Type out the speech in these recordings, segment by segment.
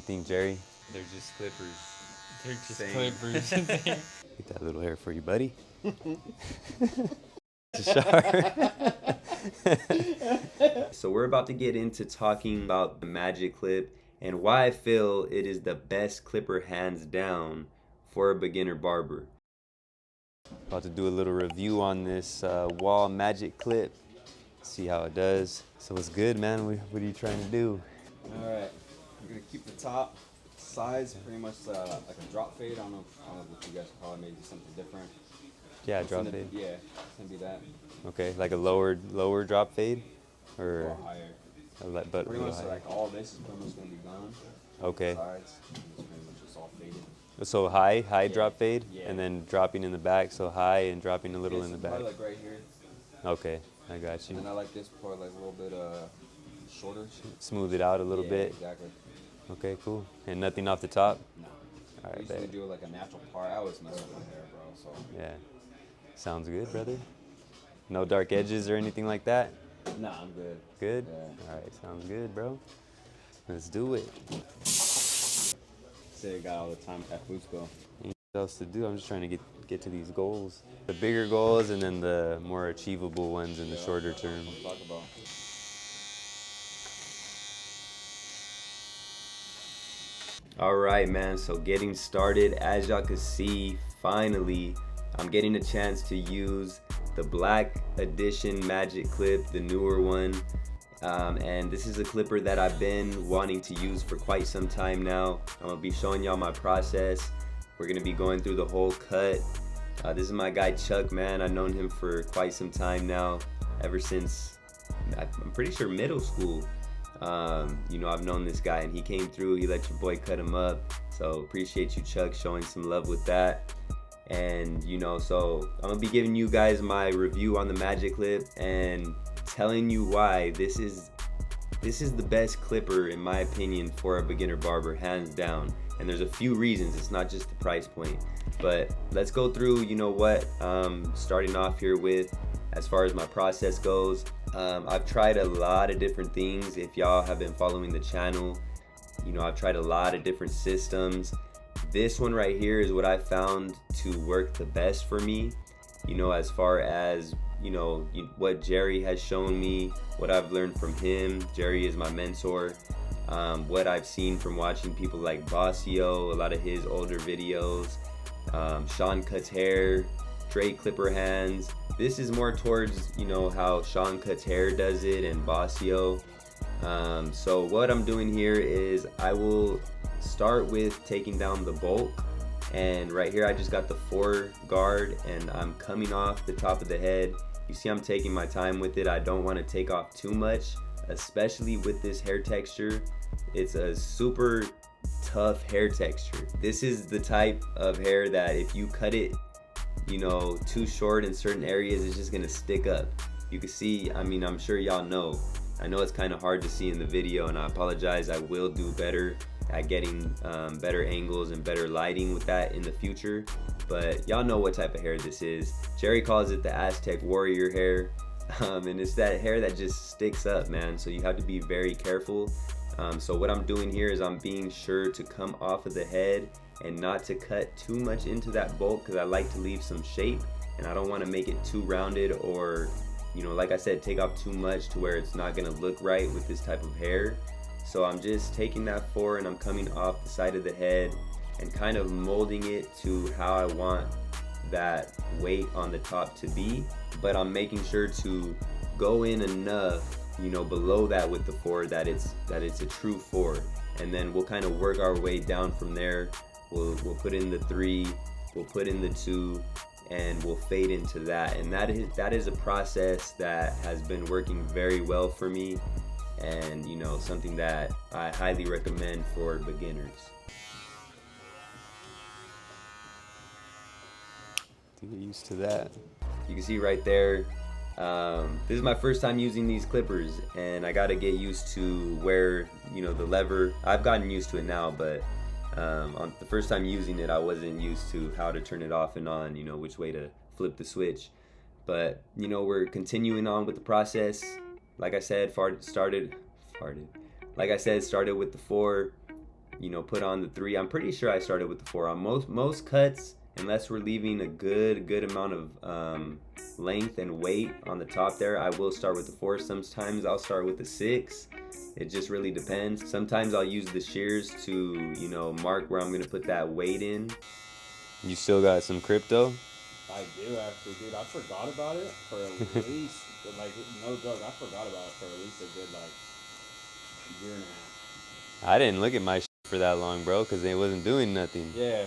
think, Jerry? They're just clippers. They're just Same. clippers. Get that little hair for you, buddy. Sharp. So we're about to get into talking about the Magic Clip and why I feel it is the best clipper hands down for a beginner barber. About to do a little review on this Wahl Magic Clip. See how it does. So what's good, man? What are you trying to do? Alright, we're going to keep the top size pretty much like a drop fade. I don't know what you guys call it, maybe something different. Yeah, drop fade. Yeah, it's going to be that. Okay, like a lower drop fade? Or higher. But pretty much higher. like all this is pretty much going to be gone. Okay. Sides, it's pretty much just all faded. So high Yeah. drop fade, Yeah. and then dropping in the back, so high and dropping a little in the back. Probably like right here. Okay, I got you. And I like this part like a little bit shorter. Smooth it out a little bit. Exactly. Okay, cool. And nothing off the top? No. All I right, usually bet. do like a natural part. I always mess with my hair, bro. So. Yeah. Sounds good, brother. No dark edges or anything like that? Nah, I'm good. Good? Yeah. All right, sounds good, bro. Let's do it. Say I got all the time at Fusco. Anything else to do? I'm just trying to get to these goals. The bigger goals and then the more achievable ones in the shorter term. Talk about. All right, man, so getting started. As y'all can see, finally, I'm getting a chance to use the Black Edition Magic Clip, the newer one. And this is a clipper that I've been wanting to use for quite some time now. I'm gonna be showing y'all my process. We're gonna be going through the whole cut. This is my guy Chuck, man. I've known him for quite some time now, ever since, I'm pretty sure middle school. You know, I've known this guy and he came through, he let your boy cut him up. So appreciate you, Chuck, showing some love with that. And you know, so I'm gonna be giving you guys my review on the Magic Clip and telling you why this is the best clipper in my opinion for a beginner barber, hands down. And there's a few reasons, it's not just the price point. But let's go through, you know what, starting off here with, as far as my process goes. I've tried a lot of different things. If y'all have been following the channel, you know, I've tried a lot of different systems. This one right here is what I found to work the best for me. You know, as far as, you know, what Jerry has shown me, what I've learned from him. Jerry is my mentor. What I've seen from watching people like Bossio, a lot of his older videos. Sean cuts hair, Dre clipper hands. This is more towards, you know, how Sean cuts hair does it and Bossio. So what I'm doing here is I will start with taking down the bulk. And right here I just got the 4 guard and I'm coming off the top of the head. You see I'm taking my time with it. I don't want to take off too much, especially with this hair texture. It's a super tough hair texture. This is the type of hair that if you cut it, you know, too short in certain areas, it's just gonna stick up. You can see, I mean, I'm sure y'all know. I know it's kind of hard to see in the video and I apologize. I will do better at getting better angles and better lighting with that in the future. But y'all know what type of hair this is. Jerry calls it the Aztec warrior hair. And it's that hair that just sticks up, man. So you have to be very careful. So what I'm doing here is I'm being sure to come off of the head and not to cut too much into that bulk, because I like to leave some shape and I don't want to make it too rounded or, you know, like I said, take off too much to where it's not gonna look right with this type of hair. So I'm just taking that 4 and I'm coming off the side of the head and kind of molding it to how I want that weight on the top to be. But I'm making sure to go in enough, you know, below that with the 4 that it's a true 4. And then we'll kind of work our way down from there. We'll put in the 3, we'll put in the 2, and we'll fade into that. And that is a process that has been working very well for me, and you know, something that I highly recommend for beginners. To get used to that. You can see right there, this is my first time using these clippers and I gotta get used to where, you know, the lever, I've gotten used to it now, but on the first time using it I wasn't used to how to turn it off and on, you know, which way to flip the switch. But you know, we're continuing on with the process. Like I said, started with the 4, you know, put on the 3. I'm pretty sure I started with the 4 on most cuts, unless we're leaving a good amount of length and weight on the top there. I will start with the 4. Sometimes I'll start with the 6. It just really depends. Sometimes I'll use the shears to, you know, mark where I'm gonna put that weight in. You still got some crypto? I do actually, dude. I forgot about it for at least, like, no joke, I forgot about it for at least a good, like, year and a half. I didn't look at my for that long, bro, because it wasn't doing nothing. Yeah.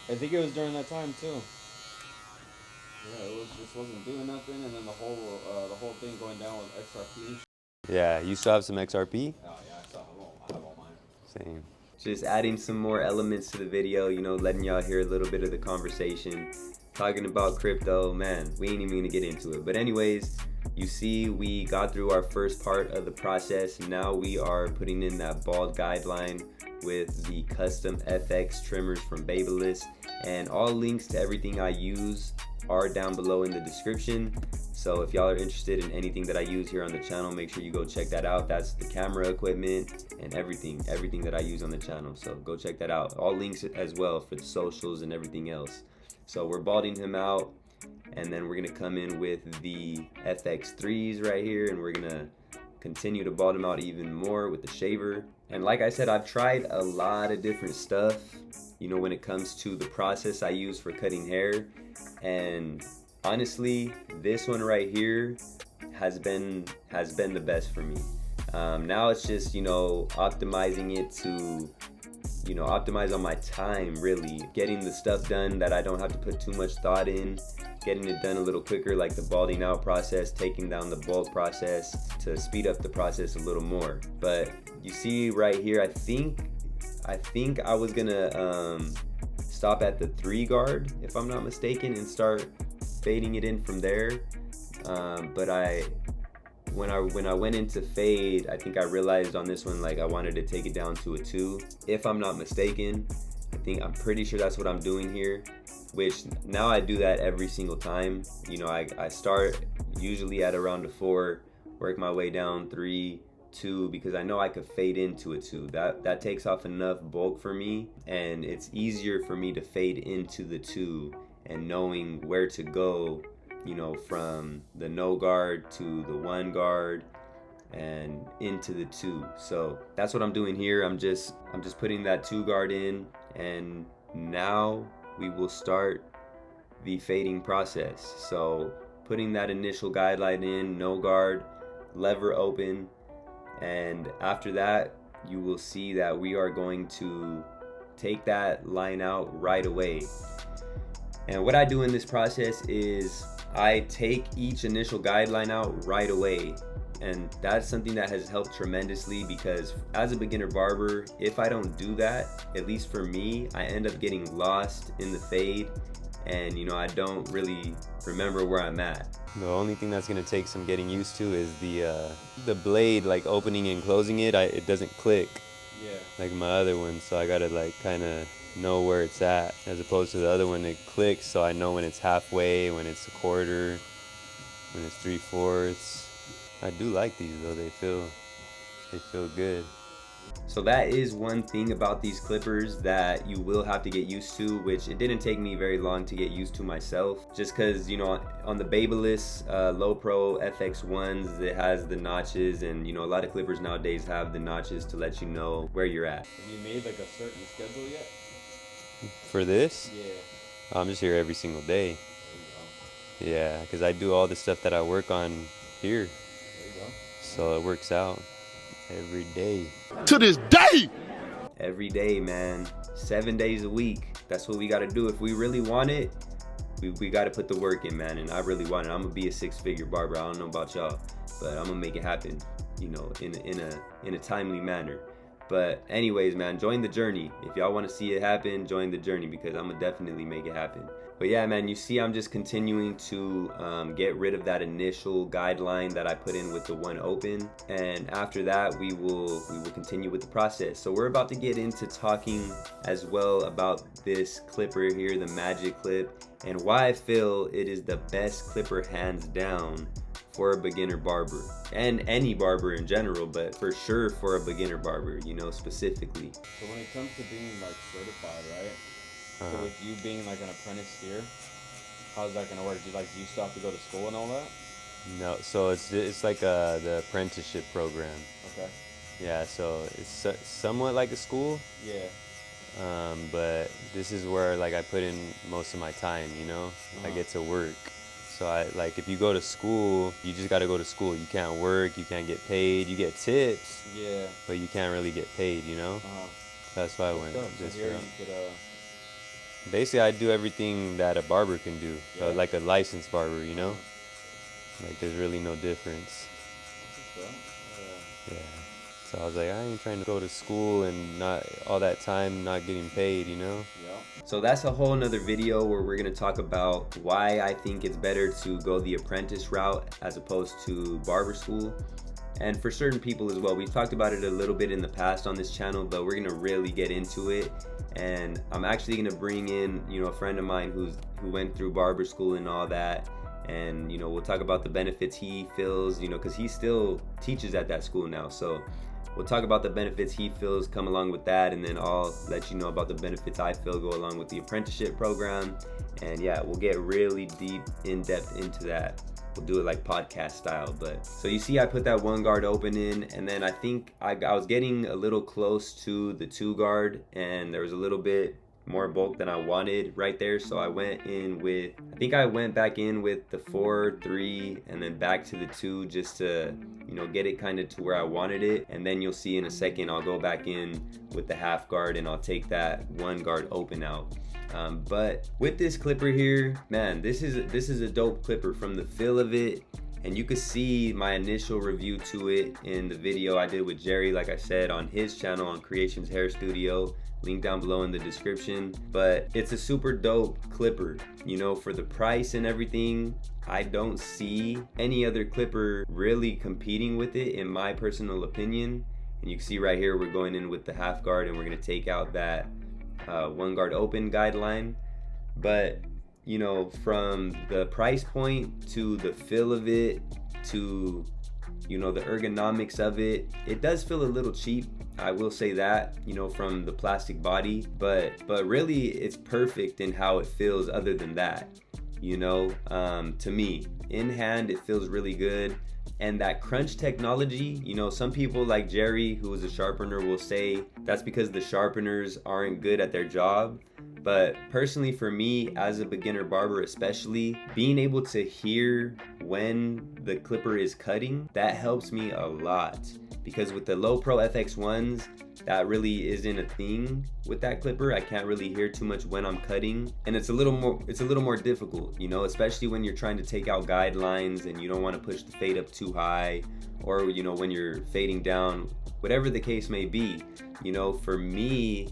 I think it was during that time, too. Yeah, it just wasn't doing nothing, and then the whole thing going down with XRP and shit. Yeah, you still have some XRP? Oh, yeah, I have all mine. Same. Just adding some more elements to the video, you know, letting y'all hear a little bit of the conversation. Talking about crypto, man, we ain't even gonna get into it. But anyways, you see we got through our first part of the process. Now we are putting in that bald guideline with the custom FX trimmers from BARBERS. And all links to everything I use are down below in the description. So if y'all are interested in anything that I use here on the channel, make sure you go check that out. That's the camera equipment and everything that I use on the channel. So go check that out. All links as well for the socials and everything else. So we're balding him out, and then we're gonna come in with the FX3s right here, and we're gonna continue to bald him out even more with the shaver. And like I said, I've tried a lot of different stuff, you know, when it comes to the process I use for cutting hair. And honestly, this one right here has been the best for me. Now it's just, you know, optimizing it to, you know, optimize on my time, really. Getting the stuff done that I don't have to put too much thought in, getting it done a little quicker, like the balding out process, taking down the bulk process to speed up the process a little more. But you see right here, I think I was gonna stop at the 3 guard, if I'm not mistaken, and start fading it in from there. But when I went into fade, I think I realized on this one, like, I wanted to take it down to a 2, if I'm not mistaken. I'm pretty sure that's what I'm doing here, which now I do that every single time. You know, I start usually at around a 4, work my way down 3, 2, because I know I could fade into a 2. That takes off enough bulk for me, and it's easier for me to fade into the 2 and knowing where to go, you know, from the no guard to the 1 guard and into the 2. So that's what I'm doing here. I'm just putting that 2 guard in, and now we will start the fading process. So putting that initial guideline in, no guard, lever open, and after that you will see that we are going to take that line out right away. And what I do in this process is I take each initial guideline out right away, and that's something that has helped tremendously, because as a beginner barber, if I don't do that, at least for me, I end up getting lost in the fade, and you know, I don't really remember where I'm at. The only thing that's gonna take some getting used to is the blade, like opening and closing it. It doesn't click, yeah, like my other one, so I gotta like kind of know where it's at, as opposed to the other one, it clicks, so I know when it's halfway, when it's a quarter, when it's 3/4. I do like these though, they feel good. So that is one thing about these clippers that you will have to get used to, which it didn't take me very long to get used to myself, just because, you know, on the BARBERS Low Pro FX1s, it has the notches, and you know, a lot of clippers nowadays have the notches to let you know where you're at. Have you made like a certain schedule yet? For this? Yeah. I'm just here every single day. There you go. Yeah, because I do all the stuff that I work on here. There you go. So it works out every day. To this day! Every day, man. 7 days a week. That's what we got to do. If we really want it, we got to put the work in, man. And I really want it. I'm going to be a 6-figure barber. I don't know about y'all, but I'm going to make it happen, you know, in a timely manner. But anyways, man, join the journey. If y'all want to see it happen, join the journey, because I'm gonna definitely make it happen. But yeah, man, you see I'm just continuing to get rid of that initial guideline that I put in with the 1 open, and after that we will continue with the process. So we're about to get into talking as well about this clipper here, the Magic Clip, and why I feel it is the best clipper hands down for a beginner barber, and any barber in general, but for sure for a beginner barber, you know, specifically. So when it comes to being like certified, right? So with you being like an apprentice here, how's that gonna work? Do you still have to go to school and all that? No, so it's like the apprenticeship program. Okay. Yeah, so it's somewhat like a school, Yeah. but this is where like I put in most of my time, you know? I get to work. So I like if you go to school, you just got to go to school. You can't work, you can't get paid. You get tips, Yeah. but you can't really get paid, you know? That's why I went this so here route. you could Basically, I do everything that a barber can do, Yeah. like a licensed barber, you know? Like there's really no difference. Yeah. So I was like, I ain't trying to go to school and not all that time not getting paid, you know? Yeah. So that's a whole nother video where we're gonna talk about why I think it's better to go the apprentice route as opposed to barber school. And for certain people as well, we've talked about it a little bit in the past on this channel, but we're gonna really get into it. And I'm actually gonna bring in, you know, a friend of mine who went through barber school and all that. And, you know, we'll talk about the benefits he feels, you know, because he still teaches at that school now. So we'll talk about the benefits he feels come along with that, and then I'll let you know about the benefits I feel go along with the apprenticeship program. And yeah, we'll get really deep, in depth into that. We'll do it like podcast style. But so you see I put that 1 guard open in, and then I think I was getting a little close to the 2 guard, and there was a little bit more bulk than I wanted right there. So I went in with, I think I went back in with the 4, 3, and then back to the 2 just to, you know, get it kind of to where I wanted it. And then you'll see in a second I'll go back in with the half guard and I'll take that 1 guard open out. But with this clipper here, man, this is a dope clipper from the feel of it. And you can see my initial review to it in the video I did with Jerry, like I said, on his channel on Creations Hair Studio. Link down below in the description. But it's a super dope clipper, you know, for the price and everything. I don't see any other clipper really competing with it, in my personal opinion. And you can see right here we're going in with the half guard, and we're going to take out that 1 guard open guideline. But you know, from the price point to the feel of it to, you know, the ergonomics of it, it does feel a little cheap, I will say that, you know, from the plastic body, but really it's perfect in how it feels other than that, you know. To me, in hand it feels really good. And that crunch technology, you know, some people like Jerry, who is a sharpener, will say that's because the sharpeners aren't good at their job. But personally, for me, as a beginner barber especially, being able to hear when the clipper is cutting, that helps me a lot. Because with the Low Pro FX1s, that really isn't a thing with that clipper. I can't really hear too much when I'm cutting, and it's a little more difficult, you know, especially when you're trying to take out guidelines and you don't want to push the fade up too high, or, you know, when you're fading down, whatever the case may be. You know, for me,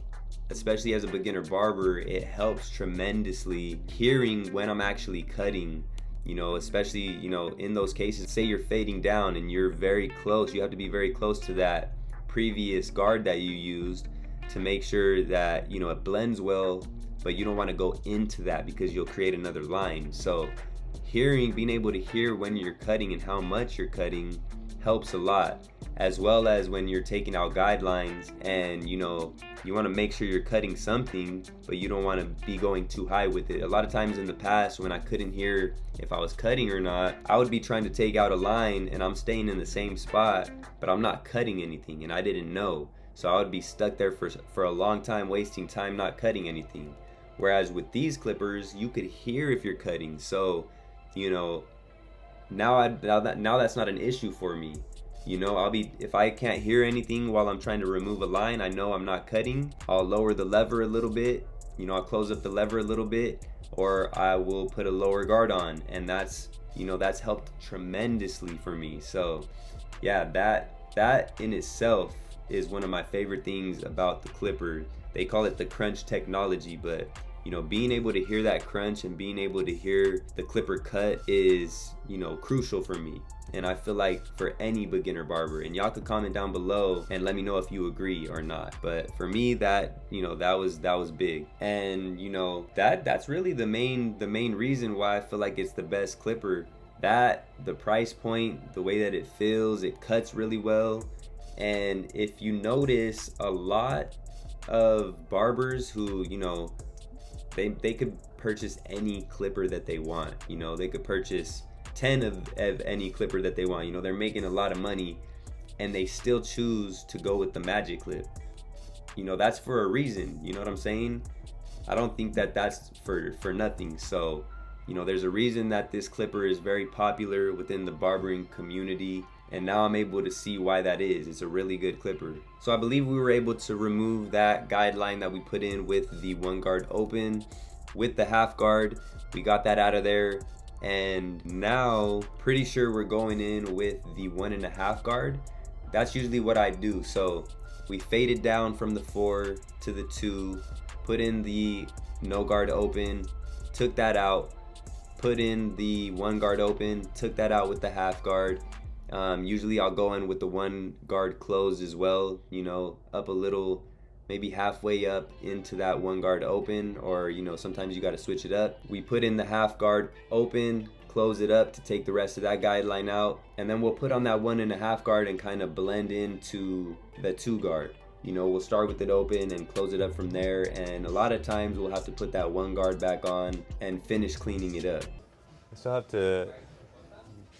especially as a beginner barber, it helps tremendously hearing when I'm actually cutting, you know, especially, you know, in those cases, say you're fading down and you're very close, you have to be very close to that previous guard that you used to make sure that, you know, it blends well, but you don't want to go into that because you'll create another line. So being able to hear when you're cutting and how much you're cutting helps a lot, as well as when you're taking out guidelines and, you know, you want to make sure you're cutting something, but you don't want to be going too high with it. A lot of times in the past, when I couldn't hear if I was cutting or not, I would be trying to take out a line and I'm staying in the same spot, but I'm not cutting anything, and I didn't know. So I would be stuck there for a long time, wasting time not cutting anything. Whereas with these clippers, you could hear if you're cutting. So, you know, now that's not an issue for me. You know, if I can't hear anything while I'm trying to remove a line, I know I'm not cutting, I'll lower the lever a little bit, you know, I'll close up the lever a little bit, or I will put a lower guard on, and that's, you know, that's helped tremendously for me. So yeah, that in itself is one of my favorite things about the clipper. They call it the crunch technology, but you know, being able to hear that crunch and being able to hear the clipper cut is, you know, crucial for me. And I feel like for any beginner barber, and y'all could comment down below and let me know if you agree or not. But for me, that, you know, that was big. And you know, that's really the main reason why I feel like it's the best clipper That, the price point, the way that it feels, it cuts really well. And if you notice, a lot of barbers who, you know, they could purchase any clipper that they want. You know, they could purchase 10 of any clipper that they want. You know, they're making a lot of money and they still choose to go with the magic clip. You know, that's for a reason. You know what I'm saying? I don't think that that's for nothing. So, you know, there's a reason that this clipper is very popular within the barbering community, and now I'm able to see why that is. It's a really good clipper. So I believe we were able to remove that guideline that we put in with the 1 guard open. With the half guard, we got that out of there, and now pretty sure we're going in with the 1.5 guard. That's usually what I do. So we faded down from the 4 to the 2, put in the no guard open, took that out, put in the 1 guard open, took that out with the half guard. Usually I'll go in with the 1 guard closed as well, you know, up a little, maybe halfway up into that 1 guard open, or, you know, sometimes you got to switch it up. We put in the half guard open, close it up to take the rest of that guideline out, and then we'll put on that 1.5 guard and kind of blend into the 2 guard. You know, we'll start with it open and close it up from there, and a lot of times we'll have to put that 1 guard back on and finish cleaning it up. I still have to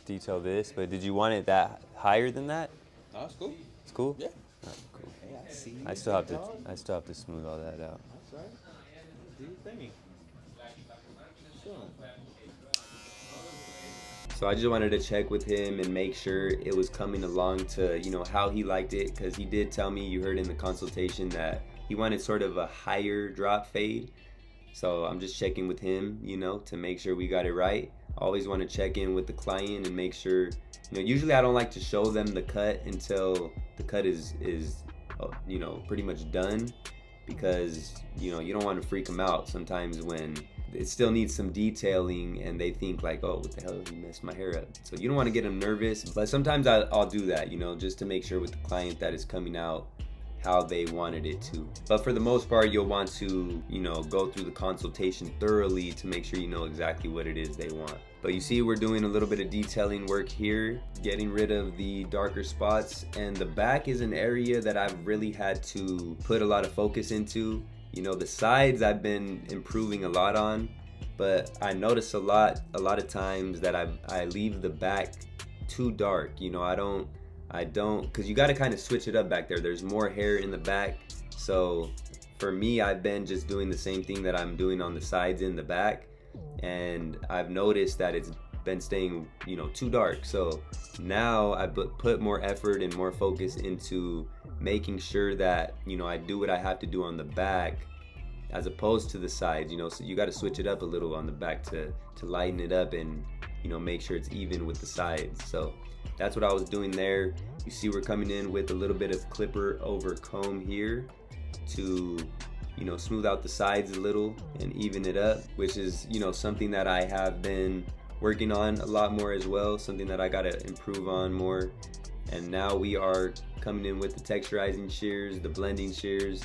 detail this, but did you want it that higher than that? No, that's cool. It's cool? Yeah. Alright, cool. Hey, I see you. I still have to smooth all that out. That's right. Do your thing. Sure. So I just wanted to check with him and make sure it was coming along to, you know, how he liked it, because he did tell me, you heard in the consultation, that he wanted sort of a higher drop fade. So I'm just checking with him, you know, to make sure we got it right. Always want to check in with the client and make sure, you know, usually I don't like to show them the cut until the cut is you know, pretty much done, because, you know, you don't want to freak them out sometimes when it still needs some detailing and they think like, oh, what the hell, he messed my hair up. So you don't want to get them nervous, but sometimes I'll do that, you know, just to make sure with the client that it's coming out how they wanted it to. But for the most part, you'll want to, you know, go through the consultation thoroughly to make sure you know exactly what it is they want. But you see, we're doing a little bit of detailing work here, getting rid of the darker spots, and the back is an area that I've really had to put a lot of focus into. You know, the sides I've been improving a lot on, but I notice a lot of times that I leave the back too dark. You know, I don't, because you got to kind of switch it up back there. There's more hair in the back. So for me, I've been just doing the same thing that I'm doing on the sides in the back. And I've noticed that it's been staying, you know, too dark. So now I put more effort and more focus into making sure that, you know, I do what I have to do on the back as opposed to the sides, you know. So you got to switch it up a little on the back to lighten it up and, you know, make sure it's even with the sides. So that's what I was doing there. You see, we're coming in with a little bit of clipper over comb here to, you know, smooth out the sides a little and even it up, which is, you know, something that I have been working on a lot more as well, something that I gotta improve on more. And now we are coming in with the texturizing shears, the blending shears,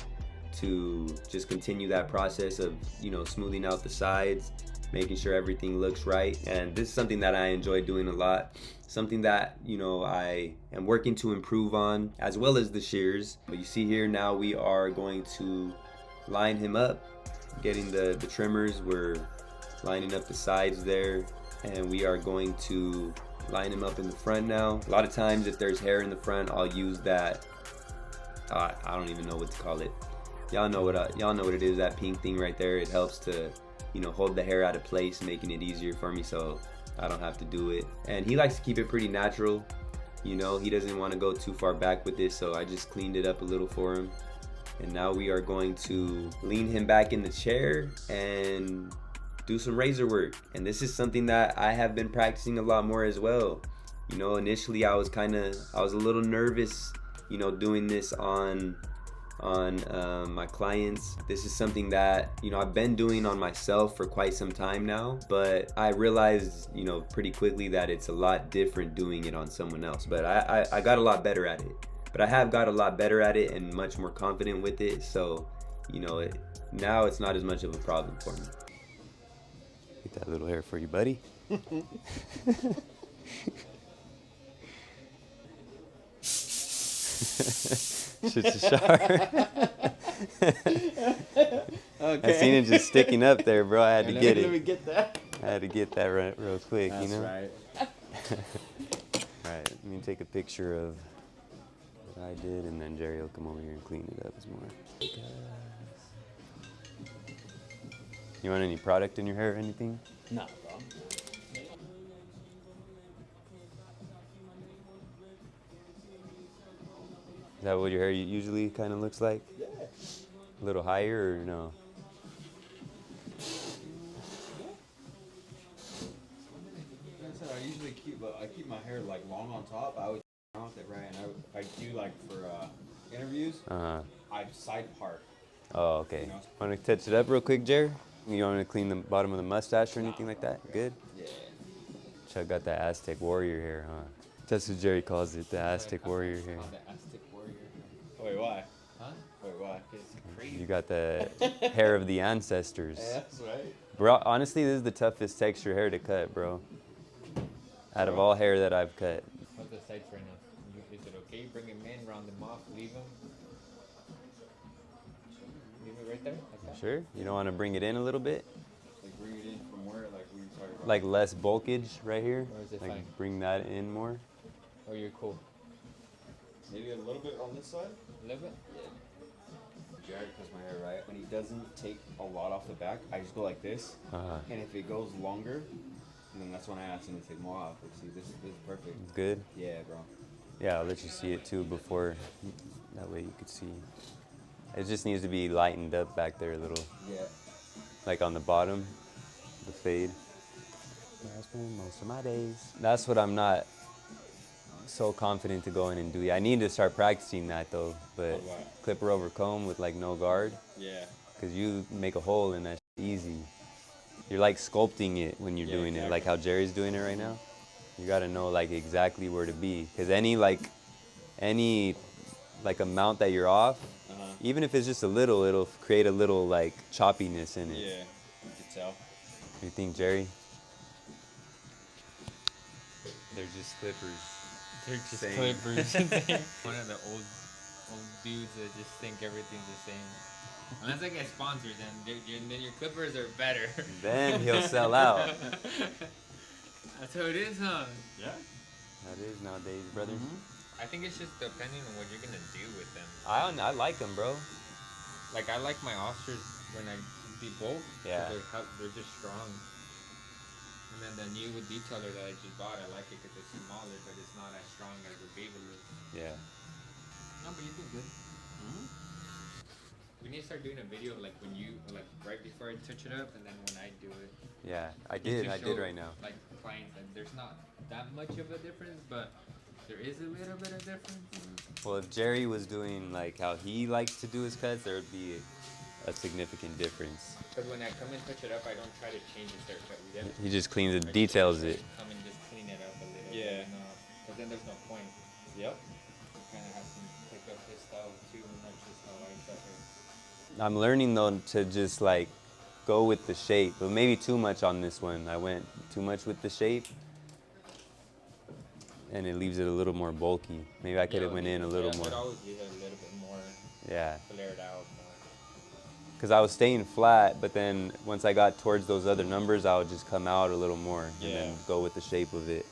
to just continue that process of, you know, smoothing out the sides, making sure everything looks right. And this is something that I enjoy doing a lot, something that, you know, I am working to improve on, as well as the shears. But you see here, now we are going to line him up, getting the trimmers. We're lining up the sides there, and we are going to line him up in the front now. A lot of times if there's hair in the front, I'll use that, I don't even know what to call it. Y'all know what it is, that pink thing right there. It helps to, you know, hold the hair out of place, making it easier for me so I don't have to do it. And he likes to keep it pretty natural, you know, he doesn't want to go too far back with this, so I just cleaned it up a little for him. And now we are going to lean him back in the chair and do some razor work. And this is something that I have been practicing a lot more as well. You know, initially I was a little nervous, you know, doing this on my clients. This is something that, you know, I've been doing on myself for quite some time now, but I realized, you know, pretty quickly that it's a lot different doing it on someone else. But I got a lot better at it. But I have got a lot better at it and much more confident with it. So, you know, now it's not as much of a problem for me. Get that little hair for you, buddy. Shit's a shark. Okay. I seen it just sticking up there, bro. I had to get Let me it. get that. I had to get that real quick, That's you know? right. All right, let me take a picture of what I did, and then Jerry will come over here and clean it up some more. You want any product in your hair or anything? No, bro. Is that what your hair usually kind of looks like? Yeah. A little higher or no? Like I said, I usually keep my hair like long on top. I always with it right, and I do like for interviews. I side part. Oh, okay. You know? Want to touch it up real quick, Jerry? You want me to clean the bottom of the mustache or anything like that? Good? Yeah. Chuck got that Aztec warrior hair, huh? That's what Jerry calls it, the Aztec warrior hair. The Aztec warrior. Wait, why? Huh? Wait, why? You got the hair of the ancestors. Yeah, that's right. Bro, honestly, this is the toughest texture hair to cut, bro. Out of all hair that I've cut. What's the sights right now? Is it okay? Bring him in, round him off, leave him. Leave it right there, like that? Sure? You don't want to bring it in a little bit? Like bring it in from where? Like we were talking about. Like less bulkage right here? Or is it Like fine? bring that in more? Or you're cool? Maybe a little bit on this side. A little bit? Jared cuts my hair right. When he doesn't take a lot off the back, I just go like this. And if it goes longer, then that's when I ask him to take more off. Like, see, this is perfect. Good? Yeah, bro. Yeah, I'll let you see it too before. That way you could see. It just needs to be lightened up back there a little. Yeah. Like on the bottom, the fade. Where I spend most of my days. That's what I'm not so confident to go in and do. I need to start practicing that though, but What? clipper over comb with like no guard, Yeah. because you make a hole in that shit easy. You're like sculpting it when you're doing it, like how Jerry's doing it right now. You gotta know like exactly where to be, because any amount that you're off, even if it's just a little, it'll create a little like choppiness in it. Yeah. You can tell. You think, Jerry? They're just clippers. They're just Same. clippers. One of the old dudes that just think everything's the same. Unless I get sponsored, then your clippers are better. Then he'll sell out. That's how it is, huh? Yeah. That is nowadays, brother. I think it's just depending on what you're gonna do with them. I like them, bro. Like I like my oysters when I be bulk. Yeah. They're just strong. And then the new detailer that I just bought, I like it because it's smaller, but it's not as strong as the Babyliss. Yeah. No, but you did good. We need to start doing a video like when you right before I touch it up, and then when I do it. Yeah, I Just did. to I did show, right now. Like clients, and there's not that much of a difference, but there is a little bit of difference. Well, if Jerry was doing like how he likes to do his cuts, there would be a significant difference. Because when I come and touch it up, I don't try to change his haircut. We get it? He just cleans it, I details just it. Come and just clean it up a little. Yeah. Because then there's no point. Yep. You kind of have to pick up his style too, and not just how I cut her. I'm learning though to just like go with the shape, but maybe too much on this one. I went too much with the shape, and it leaves it a little more bulky. Maybe I could have went in a little more. But always leave it a little bit more Yeah. flared out. Because I was staying flat, but then once I got towards those other numbers, I would just come out a little more and then go with the shape of it.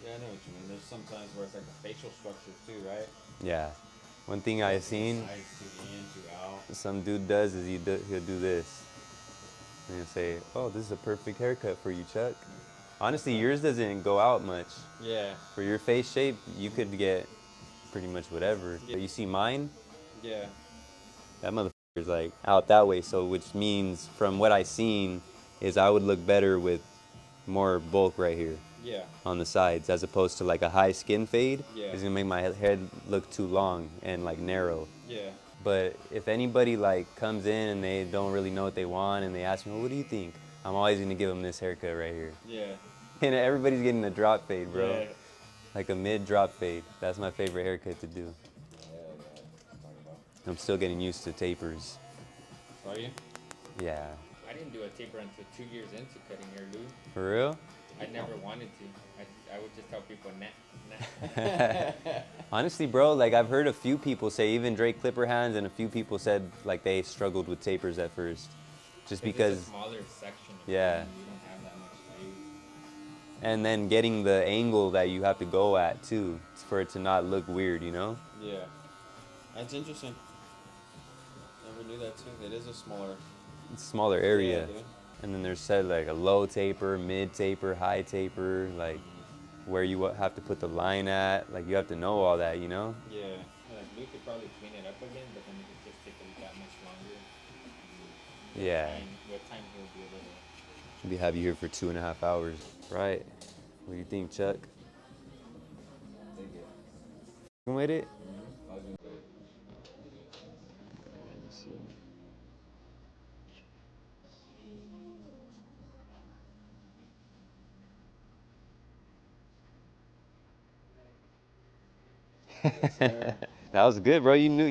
Yeah, I know what you mean. There's sometimes where it's like the facial structure too, right? Yeah. One thing I seen Sides to in, to out. some dude does is he'll do this. And he'll say, "Oh, this is a perfect haircut for you, Chuck." Honestly, yours doesn't go out much. Yeah. For your face shape, you could get pretty much whatever. But you see mine? Yeah. That motherfucker's like out that way, so which means from what I seen is I would look better with more bulk right here Yeah. on the sides as opposed to like a high skin fade. Yeah. It's gonna make my head look too long and like narrow. Yeah. But if anybody like comes in and they don't really know what they want and they ask me, well, what do you think? I'm always gonna give them this haircut right here. Yeah. And everybody's getting a drop fade, bro. Yeah. Like a mid drop fade. That's my favorite haircut to do. I'm still getting used to tapers. Are you? Yeah. I didn't do a taper until 2 years into cutting hair, dude. For real? I never wanted to. I would just tell people, nah. Honestly, bro, like I've heard a few people say, even Drake Clipper hands, and a few people said like they struggled with tapers at first, just because. It's a smaller section. Yeah. You don't have that much space. And then getting the angle that you have to go at too, for it to not look weird, you know? Yeah. That's interesting. Never knew that too. It is a smaller. It's a smaller area. Yeah, dude. And then there's said like a low taper, mid taper, high taper, like where you have to put the line at. Like you have to know all that, you know? Yeah. Like we could probably clean it up again, but then it would just take that much longer. Yeah. With time he'll be able to. We'll have you here for 2.5 hours. Right. What do you think, Chuck? Take it. With it? I was gonna say. That was good, bro. You knew.